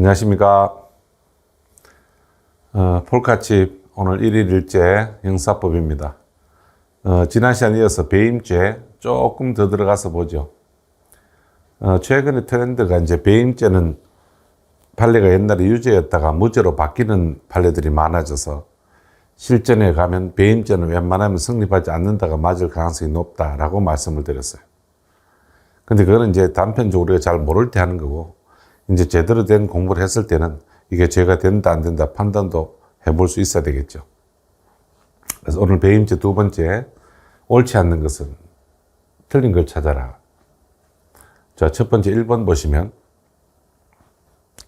안녕하십니까. 폴카칩 오늘 1일째 형사법입니다. 지난 시간에 이어서 배임죄 조금 더 들어가서 보죠. 최근의 트렌드가 이제 배임죄는 판례가 옛날에 유죄였다가 무죄로 바뀌는 판례들이 많아져서 실전에 가면 배임죄는 웬만하면 성립하지 않는다가 맞을 가능성이 높다라고 말씀을 드렸어요. 근데 그거는 이제 단편적으로 우리가 잘 모를 때 하는 거고, 이제 제대로 된 공부를 했을 때는 이게 죄가 된다 안 된다 판단도 해볼 수 있어야 되겠죠. 그래서 오늘 배임죄 두 번째, 옳지 않는 것은 틀린 걸 찾아라. 자, 첫 번째 1번 보시면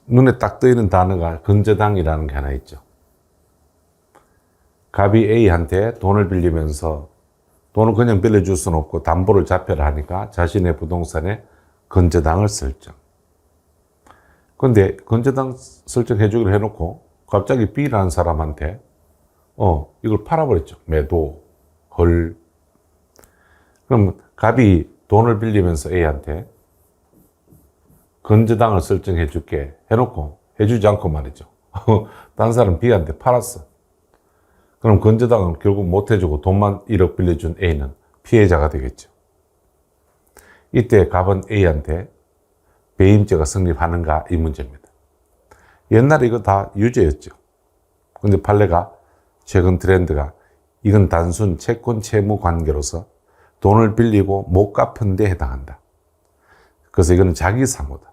눈에 딱 떠있는 단어가 근저당이라는 게 하나 있죠. 갑이 A한테 돈을 빌리면서 돈을 그냥 빌려줄 수는 없고 담보를 잡혀라 하니까 자신의 부동산에 근저당을 설정. 근데 근저당 설정해주기로 해놓고 갑자기 B라는 사람한테 이걸 팔아버렸죠. 매도, 헐. 그럼 갑이 돈을 빌리면서 A한테 근저당을 설정해줄게 해놓고 해주지 않고 말이죠. 다른 사람 B한테 팔았어. 그럼 근저당은 결국 못 해주고 돈만 1억 빌려준 A는 피해자가 되겠죠. 이때 갑은 A한테 배임죄가 성립하는가 이 문제입니다. 옛날에 이거 다 유죄였죠. 근데 판례가 최근 트렌드가 이건 단순 채권 채무 관계로서 돈을 빌리고 못 갚은 데 해당한다. 그래서 이거는 자기 사무다.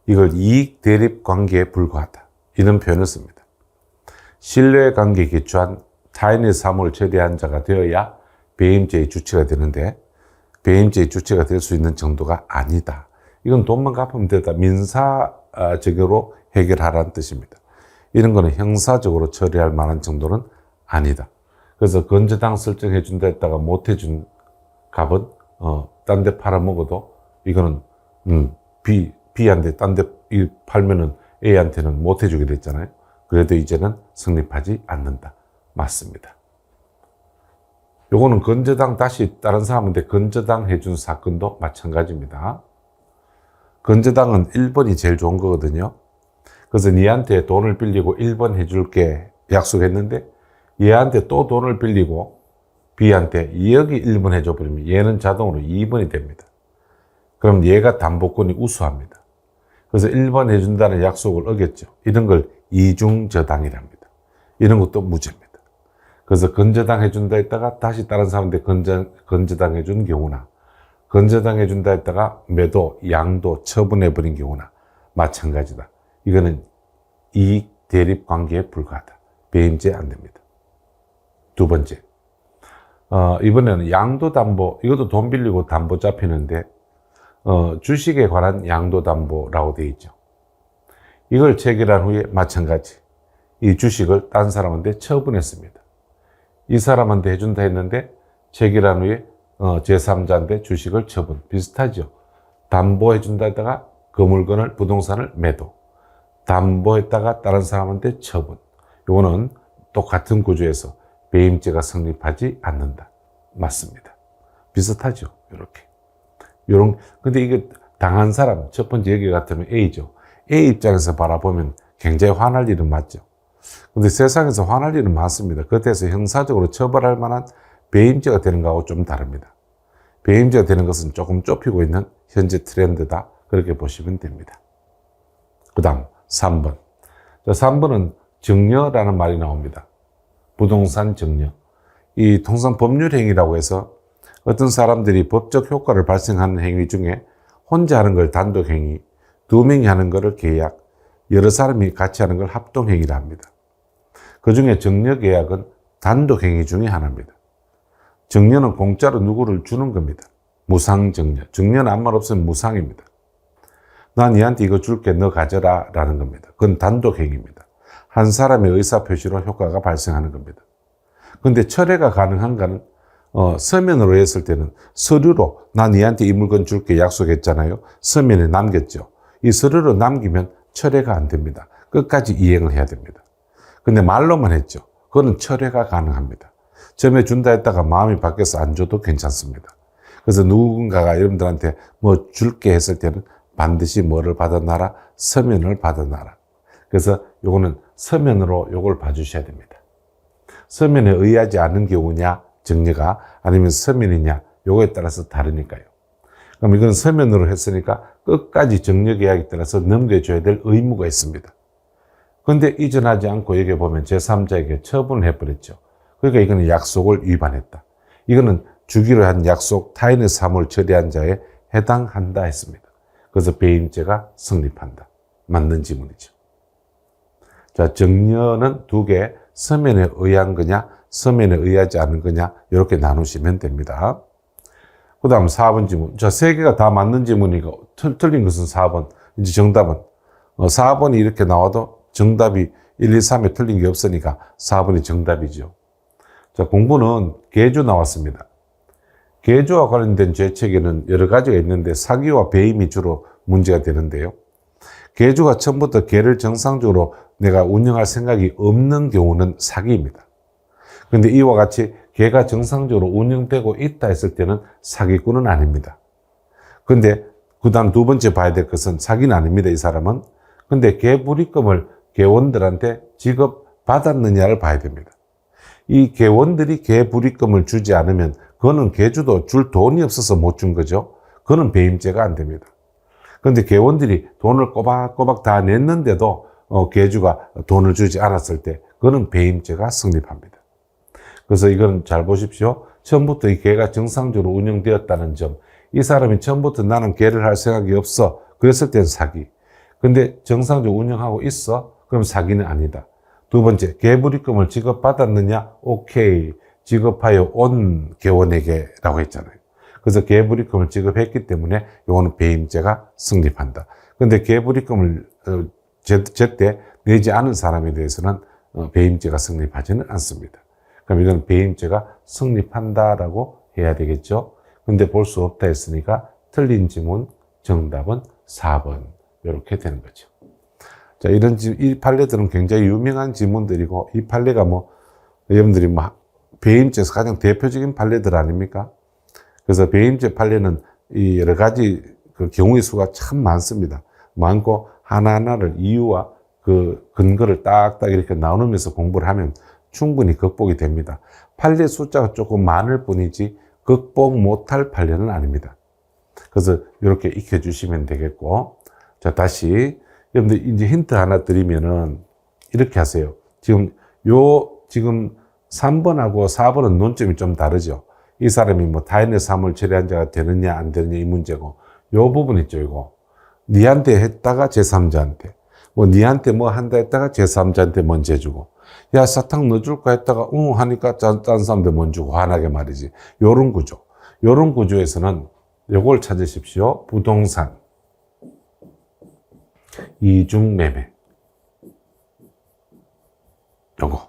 이걸 이익 대립 관계에 불과하다. 이런 표현을 씁니다. 신뢰 관계에 기초한 타인의 사무를 처리한 자가 되어야 배임죄의 주체가 되는데 배임죄의 주체가 될 수 있는 정도가 아니다. 이건 돈만 갚으면 되다. 민사적으로 해결하라는 뜻입니다. 이런 거는 형사적으로 처리할 만한 정도는 아니다. 그래서 근저당 설정해 준다 했다가 못 해준 갑은 딴 데 팔아먹어도 이거는 B한테 딴 데 팔면은 A한테는 못 해주게 됐잖아요. 그래도 이제는 성립하지 않는다. 맞습니다. 요거는 근저당 다시 다른 사람한테 근저당 해준 사건도 마찬가지입니다. 근저당은 1번이 제일 좋은 거거든요. 그래서 니한테 돈을 빌리고 1번 해줄게 약속했는데 얘한테 또 돈을 빌리고 B한테 2억이 1번 해줘버리면 얘는 자동으로 2번이 됩니다. 그럼 얘가 담보권이 우수합니다. 그래서 1번 해준다는 약속을 어겼죠. 이런 걸 이중저당이랍니다. 이런 것도 무죄입니다. 그래서 근저당 해준다 했다가 다시 다른 사람한테 근저당 해준 경우나 근저당 해준다 했다가 매도, 양도 처분해버린 경우나 마찬가지다. 이거는 이익 대립 관계에 불과하다. 배임죄 안 됩니다. 두 번째, 이번에는 양도담보, 이것도 돈 빌리고 담보 잡히는데 주식에 관한 양도담보라고 되어 있죠. 이걸 체결한 후에 마찬가지 이 주식을 딴 사람한테 처분했습니다. 이 사람한테 해준다 했는데 체결한 후에 제3자한테 주식을 처분. 비슷하죠. 담보해준다 했다가 그 물건을 부동산을 매도. 담보했다가 다른 사람한테 처분. 이거는 똑같은 구조에서 배임죄가 성립하지 않는다. 맞습니다. 비슷하죠. 이렇게. 근데 이게 당한 사람, 첫 번째 얘기 같으면 A죠. A 입장에서 바라보면 굉장히 화날 일은 맞죠. 근데 세상에서 화날 일은 많습니다. 그때서 형사적으로 처벌할 만한 배임죄가 되는 거하고 좀 다릅니다. 배임죄가 되는 것은 조금 좁히고 있는 현재 트렌드다. 그렇게 보시면 됩니다. 그 다음 3번. 자, 3번은 증여라는 말이 나옵니다. 부동산 증여. 이 통상 법률행위라고 해서 어떤 사람들이 법적 효과를 발생하는 행위 중에 혼자 하는 걸 단독행위, 두 명이 하는 것을 계약, 여러 사람이 같이 하는 걸 합동행위라 합니다. 그 중에 증여계약은 단독행위 중에 하나입니다. 증여는 공짜로 누구를 주는 겁니다. 무상증여. 증여는 아무 말 없으면 무상입니다. 난 얘한테 이거 줄게, 너 가져라 라는 겁니다. 그건 단독행위입니다. 한 사람의 의사표시로 효과가 발생하는 겁니다. 근데 철회가 가능한가는 서면으로 했을 때는 서류로 난 얘한테 이 물건 줄게 약속했잖아요. 서면에 남겼죠. 이 서류로 남기면 철회가 안 됩니다. 끝까지 이행을 해야 됩니다. 근데 말로만 했죠. 그거는 철회가 가능합니다. 처음에 준다 했다가 마음이 바뀌어서 안 줘도 괜찮습니다. 그래서 누군가가 여러분들한테 뭐 줄게 했을 때는 반드시 뭐를 받아놔라? 서면을 받아놔라. 그래서 요거는 서면으로 요걸 봐주셔야 됩니다. 서면에 의하지 않은 경우냐, 정리가, 아니면 서면이냐, 요거에 따라서 다르니까요. 그럼 이건 서면으로 했으니까 끝까지 정리계약에 따라서 넘겨줘야 될 의무가 있습니다. 근데 이전하지 않고 여기 보면 제3자에게 처분을 해버렸죠. 그러니까 이거는 약속을 위반했다. 이거는 주기로 한 약속, 타인의 사무를 처리한 자에 해당한다 했습니다. 그래서 배임죄가 성립한다. 맞는 지문이죠. 자, 정려는 두 개, 서면에 의한 거냐, 서면에 의하지 않은 거냐, 이렇게 나누시면 됩니다. 그 다음 4번 지문. 자, 세 개가 다 맞는 지문이고, 틀린 것은 4번. 이제 정답은. 4번이 이렇게 나와도 정답이 1, 2, 3에 틀린 게 없으니까 4번이 정답이죠. 자, 공부는 계주 나왔습니다. 계주와 관련된 죄책에는 여러 가지가 있는데 사기와 배임이 주로 문제가 되는데요. 계주가 처음부터 계를 정상적으로 내가 운영할 생각이 없는 경우는 사기입니다. 그런데 이와 같이 계가 정상적으로 운영되고 있다 했을 때는 사기꾼은 아닙니다. 근데 그 다음 두 번째 봐야 될 것은 사기는 아닙니다, 이 사람은. 근데 계불입금을 계원들한테 지급받았느냐를 봐야 됩니다. 이 계원들이 계불입금을 주지 않으면 그거는 계주도 줄 돈이 없어서 못 준 거죠. 그거는 배임죄가 안 됩니다. 그런데 계원들이 돈을 꼬박꼬박 다 냈는데도 계주가 돈을 주지 않았을 때 그거는 배임죄가 성립합니다. 그래서 이건 잘 보십시오. 처음부터 이 계가 정상적으로 운영되었다는 점. 이 사람이 처음부터 나는 계를 할 생각이 없어. 그랬을 땐 사기. 근데 정상적으로 운영하고 있어? 그럼 사기는 아니다. 두 번째, 계불입금을 지급받았느냐? 오케이. 지급하여 온 계원에게 라고 했잖아요. 그래서 계불입금을 지급했기 때문에 이거는 배임죄가 성립한다. 근데 계불입금을 제때 내지 않은 사람에 대해서는 배임죄가 성립하지는 않습니다. 그럼 이건 배임죄가 성립한다라고 해야 되겠죠. 근데 볼 수 없다 했으니까 틀린 지문 정답은 4번 이렇게 되는 거죠. 자, 이 판례들은 굉장히 유명한 지문들이고 이 판례가 여러분들이 배임죄에서 가장 대표적인 판례들 아닙니까? 그래서 배임죄 판례는 이 여러 가지 그 경우의 수가 참 많습니다. 많고 하나하나를 이유와 그 근거를 딱딱 이렇게 나누면서 공부를 하면 충분히 극복이 됩니다. 판례 숫자가 조금 많을 뿐이지 극복 못할 판례는 아닙니다. 그래서 이렇게 익혀주시면 되겠고, 자, 다시 여러분들 이제 힌트 하나 드리면은 이렇게 하세요. 지금 3번하고 4번은 논점이 좀 다르죠. 이 사람이 타인의 사무를 처리한 자가 되느냐 안 되느냐 이 문제고, 요 부분 있죠, 이거. 니한테 했다가 제3자한테. 니한테 한다 했다가 제3자한테 먼저 해주고. 야, 사탕 넣어줄까 했다가, 하니까 딴 사람들 먼저 주고, 화나게 말이지. 요런 구조. 요런 구조에서는 요걸 찾으십시오. 부동산. 이중매매. 요거.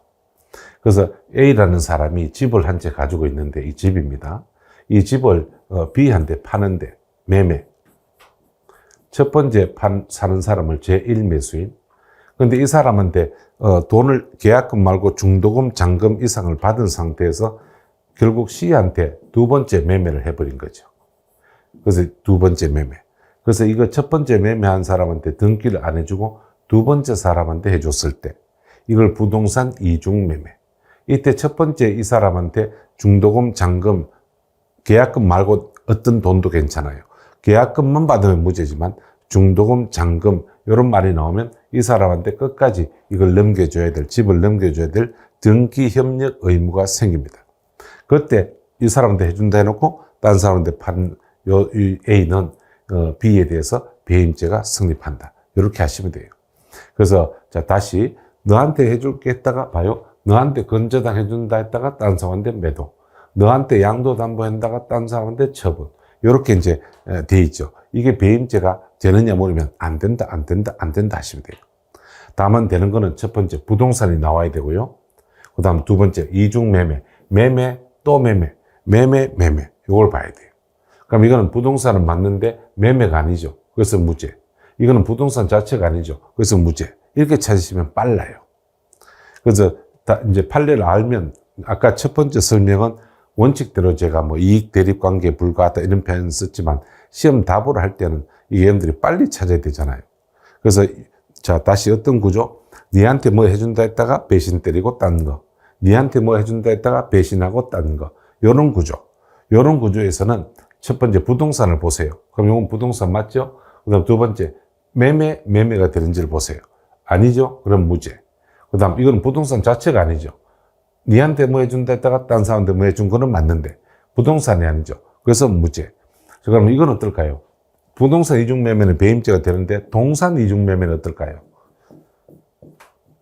그래서 A라는 사람이 집을 한 채 가지고 있는데 이 집입니다. 이 집을 B한테 파는데 매매. 첫 번째 사는 사람을 제1매수인. 근데 이 사람한테 돈을 계약금 말고 중도금, 잔금 이상을 받은 상태에서 결국 C한테 두 번째 매매를 해버린 거죠. 그래서 두 번째 매매. 그래서 이거 첫 번째 매매한 사람한테 등기를 안 해주고 두 번째 사람한테 해줬을 때 이걸 부동산 이중매매. 이때 첫 번째 이 사람한테 중도금, 잔금, 계약금 말고 어떤 돈도 괜찮아요. 계약금만 받으면 무죄지만 중도금, 잔금 이런 말이 나오면 이 사람한테 끝까지 이걸 넘겨줘야 될, 집을 넘겨줘야 될 등기 협력 의무가 생깁니다. 그때 이 사람한테 해준다 해놓고 딴 사람한테 판 이 A는 B에 대해서 배임죄가 성립한다. 이렇게 하시면 돼요. 그래서 자, 다시 너한테 해줄게 했다가 봐요. 너한테 건저당 해준다 했다가 딴 사람한테 매도. 너한테 양도담보한다가 딴 사람한테 처분. 이렇게 이제 돼 있죠. 이게 배임죄가 되느냐 물으면 안 된다, 안 된다, 안 된다 하시면 돼요. 다만 되는 거는 첫 번째 부동산이 나와야 되고요. 그 다음 두 번째 이중매매. 매매, 또 매매. 매매, 매매. 이걸 봐야 돼요. 그럼 이거는 부동산은 맞는데 매매가 아니죠. 그래서 무죄. 이거는 부동산 자체가 아니죠. 그래서 무죄. 이렇게 찾으시면 빨라요. 그래서 이제 판례를 알면 아까 첫 번째 설명은 원칙대로 제가 이익 대립 관계에 불과하다 이런 표현 썼지만 시험 답을 할 때는 이 개념들이 빨리 찾아야 되잖아요. 그래서 자, 다시 어떤 구조? 니한테 뭐 해준다 했다가 배신 때리고 딴 거. 니한테 뭐 해준다 했다가 배신하고 딴 거. 요런 구조. 요런 구조에서는 첫 번째 부동산을 보세요. 그럼 이건 부동산 맞죠? 그 다음 두 번째 매매가 되는지를 보세요. 아니죠? 그럼 무죄. 그 다음 이건 부동산 자체가 아니죠. 니한테 뭐 해준다 했다가 딴 사람한테 뭐 해준 거는 맞는데 부동산이 아니죠. 그래서 무죄. 그럼 이건 어떨까요? 부동산 이중매매는 배임죄가 되는데 동산 이중매매는 어떨까요?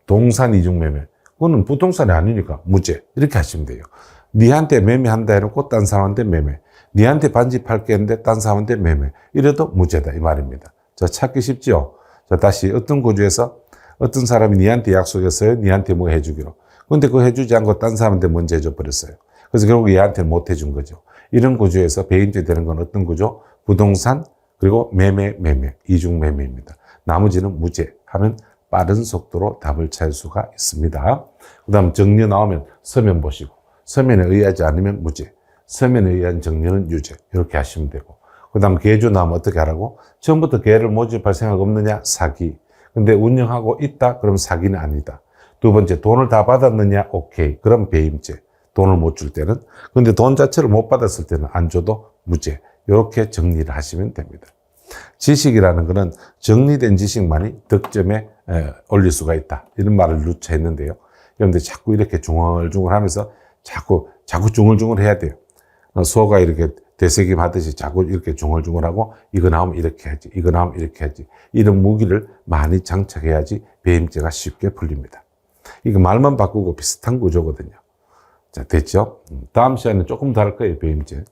동산 이중매매. 그거는 부동산이 아니니까 무죄. 이렇게 하시면 돼요. 니한테 매매한다 해놓고 딴 사람한테 매매. 니한테 반지 팔게 했는데 딴 사람한테 매매. 이래도 무죄다 이 말입니다. 자, 찾기 쉽죠? 자, 다시 어떤 구조에서 어떤 사람이 니한테 약속했어요. 니한테 뭐 해주기로. 근데 그거 해주지 않고 딴 사람한테 먼저 해줘버렸어요. 그래서 결국 얘한테 못 해준 거죠. 이런 구조에서 배임죄 되는 건 어떤 구조? 부동산 그리고 매매, 이중매매입니다. 나머지는 무죄 하면 빠른 속도로 답을 찾을 수가 있습니다. 그 다음 정리 나오면 서면 보시고 서면에 의하지 않으면 무죄, 서면에 의한 정리는 유죄 이렇게 하시면 되고 그 다음 계주 나오면 어떻게 하라고? 처음부터 계를 모집할 생각 없느냐? 사기. 근데 운영하고 있다? 그럼 사기는 아니다. 두 번째 돈을 다 받았느냐? 오케이. 그럼 배임죄. 돈을 못 줄 때는. 근데 돈 자체를 못 받았을 때는 안 줘도 무죄. 이렇게 정리를 하시면 됩니다. 지식이라는 것은 정리된 지식만이 득점에 올릴 수가 있다. 이런 말을 누차 했는데요. 그런데 자꾸 이렇게 중얼중얼 하면서 자꾸 중얼중얼 해야 돼요. 소가 이렇게 되새김 하듯이 자꾸 이렇게 중얼중얼하고 이거 나오면 이렇게 해야지. 이거 나오면 이렇게 해야지. 이런 무기를 많이 장착해야지 배임죄가 쉽게 풀립니다. 이거 말만 바꾸고 비슷한 구조거든요. 자, 됐죠? 다음 시간에는 조금 다를 거예요, 배임죄.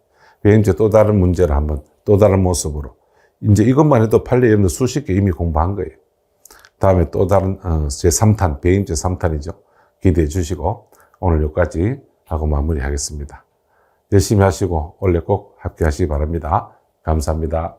배임죄 또 다른 문제를 한번 또 다른 모습으로. 이제 이것만 해도 판례 여러분들 수십 개 이미 공부한 거예요. 다음에 또 다른 제3탄, 배임죄 3탄이죠. 기대해 주시고 오늘 여기까지 하고 마무리하겠습니다. 열심히 하시고 원래 꼭 합격하시기 바랍니다. 감사합니다.